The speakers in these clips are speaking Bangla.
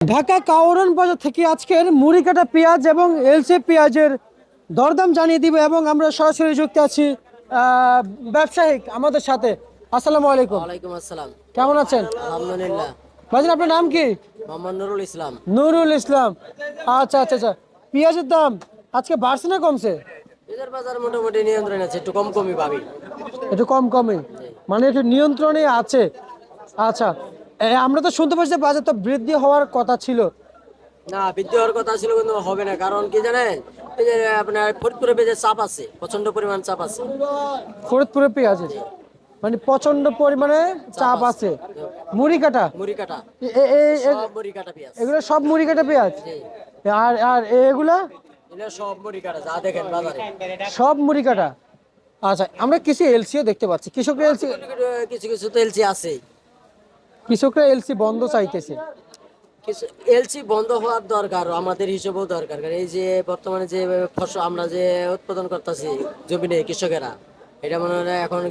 ঢাকা কাউরন বাজার থেকে আজকের মুড়ি কাটা পেঁয়াজ এবং এলসি পেঁয়াজের দরদাম জানিয়ে দিব এবং আমরা সরাসরি যুক্ত আছি ব্যবসায়িক আমাদের সাথে। আসসালামু আলাইকুম। ওয়ালাইকুম আসসালাম। কেমন আছেন? আলহামদুলিল্লাহ। ভাইজান আপনার নাম কি? মোহাম্মদ নুরুল ইসলাম। নুরুল ইসলাম। আচ্ছা আচ্ছা আচ্ছা, পেঁয়াজের দাম আজকে বাড়ছে না কমছে? এদের বাজার মোটামুটি নিয়ন্ত্রণ আছে, একটু কম কমই পাবি। একটু কম কমই, মানে একটু নিয়ন্ত্রণে আছে। আচ্ছা, আমরা তো শুনতে পাচ্ছি যে বাজার তো বৃদ্ধি হওয়ার কথা ছিল। না, বৃদ্ধি হওয়ার কথা ছিল কিন্তু হবে না, কারণ কি জানেন, এই যে আপনার ফরিদপুরে পেঁয়াজের চাপ আছে, প্রচন্ড পরিমাণ চাপ আছে। ফরিদপুরে পেঁয়াজের মানে প্রচন্ড পরিমাণে চাপ আছে। মুড়ি কাটা, মুড়ি কাটা, সব মুড়ি কাটা পেঁয়াজ। এগুলো সব মুড়ি কাটা পেঁয়াজ। জি, আর আর এগুলা এগুলো সব মুড়ি কাটা, যা দেখেন বাজারে। সব মুড়ি কাটা। আচ্ছা, আমরা কিছু এলসিও দেখতে পাচ্ছি, কৃষকরা এলসি, কিছু কিছু তো এলসি আছে। কৃষকরা এলসি বন্ধ চাইতেছে। কিছু এলসি বন্ধ হওয়ার দরকার, আমাদের হিসেবেও দরকার, কারণ এই যে বর্তমানে যে ফসল আমরা যে উৎপাদন করতেছি জমিনে কৃষকেরা, এটা মনে হয় এখন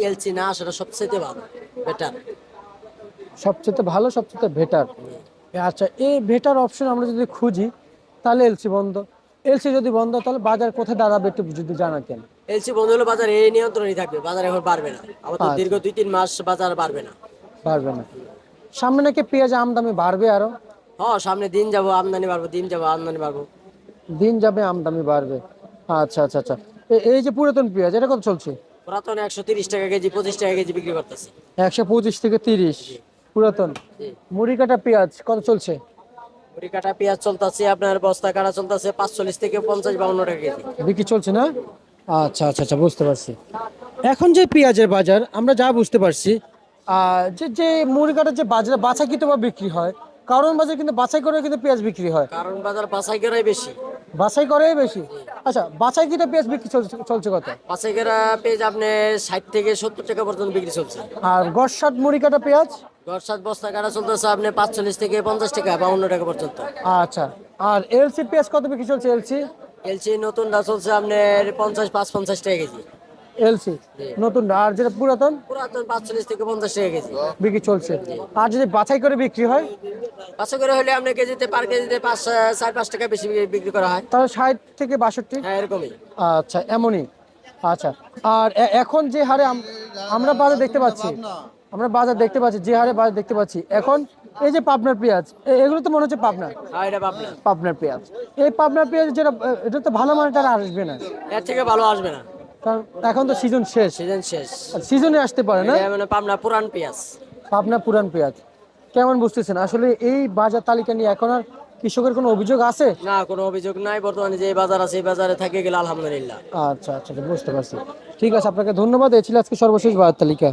এলসি না আসাটা সবচেয়ে ভালো, বেটার। সবচেয়ে ভালো, সবচেয়ে বেটার। আচ্ছা, এই বেটার অপশন আমরা যদি খুঁজি তাহলে এলসি বন্ধ। এলসি যদি বন্ধ তাহলে বাজার কোথায় দাঁড়াবে একটু যদি জানাতেন। এলসি বন্ধ হলে বাজার এই নিয়ন্ত্রণই থাকবে, বাজার এখন বাড়বে না, আবার তো আচ্ছা, দীর্ঘ 2-3 মাস বাজার বাড়বে না। পারবে না। সামনে নাকি পেঁয়াজ আমদানি বাড়বে আরো? হ্যাঁ, সামনে দিন যাব আমদানি বাড়বো, দিন যাব আমদানি বাড়বো। দিন যাবে আমদানি বাড়বে। আচ্ছা আচ্ছা আচ্ছা, এই যে পুরাতন পেঁয়াজ এটা কত চলছে? পুরাতন 130 টাকা কেজি, 25 টাকা কেজি বিক্রি করতেছি। 125 থেকে 30 পুরাতন। জি। মুড়ি কাটা পেঁয়াজ কত চলছে? কুড়ি কাটা পেঁয়াজ চলতেছে আপনার, বস্তা কাটা চলতেছে 45 থেকে 50-52 টাকা কেজি। বিক্রি চলছে না? আচ্ছা আচ্ছা আচ্ছা, বুঝতে পারছি। এখন যে পেঁয়াজের বাজার আমরা যা বুঝতে পারছি, যে যে মুড়ি কাটার যে বাজারে বাছাইকৃত বা বিক্রি হয়, কারণ বাজার কিন্তু বাছাই করে কিন্তু পেঁয়াজ বিক্রি হয়। কারণ বাজার বাছাই করাই বেশি। বাছাই করে বেশি। আচ্ছা, বাছাইকৃত পেঁয়াজ বিক্রি চলছে চলছে কত? বাছাই করা পেঁয়াজ আপনার 60 থেকে 70 টাকা পর্যন্ত বিক্রি চলছে। আর গসাদ মুড়ি কাটা পেঁয়াজ? গড়সাত বস্তা কাটা চলতেছে আপনার 45 থেকে 50 টাকা, 52 টাকা পর্যন্ত। আচ্ছা, আর এলসি পেঁয়াজ কত বিক্রি চলছে? এলসি এলসি নতুনটা চলছে আপনার 50 টাকা কেজি। এলসি নতুন, আর যেটা পুরাতন পুরাতন 45 থেকে 50 টাকা কেজি বিক্রি চলছে। আর যদি বাছাই করে বিক্রি হয় বাছাই করে হলে আপনার কেজিতে, পার কেজিতে 4-5 টাকা বেশি বিক্রি করা হয়। তাহলে 60 থেকে 62। হ্যাঁ, এরকমই। আচ্ছা, এমনই। আচ্ছা, আর এখন যে হারে আমরা বাজার দেখতে পাচ্ছি, আমরা বাজার দেখতে পাচ্ছি, যে হারে বাজার দেখতে পাচ্ছি এখন, এই যে পাবনার পেঁয়াজ, এগুলো তো মনে হচ্ছে পাবনা, হ্যাঁ, এটা পাবনা। পাবনার পেঁয়াজ। এই পাবনার পেঁয়াজ যেটা, এটা তো ভালো মানের আর আসবে না, এর থেকে ভালো আসবে না, কারণ এখন তো সিজন শেষ। সিজন শেষ। সিজনে আসতে পারে না। এটা মানে পাবনা পুরান পেঁয়াজ। পাবনা পুরান পেঁয়াজ কেমন বুঝতেছেন আসলে এই বাজার তালিকা নিয়ে? এখন আর কৃষকের কোনো অভিযোগ আছে? না, কোনো অভিযোগ নাই, বর্তমানে যে বাজার আছে এই বাজারে থাকে গেলে আলহামদুলিল্লাহ। আচ্ছা আচ্ছা, বুঝতে পারছি। ঠিক আছে, আপনাকে ধন্যবাদ। এই ছিল আজকে সর্বশেষ বাজার তালিকা।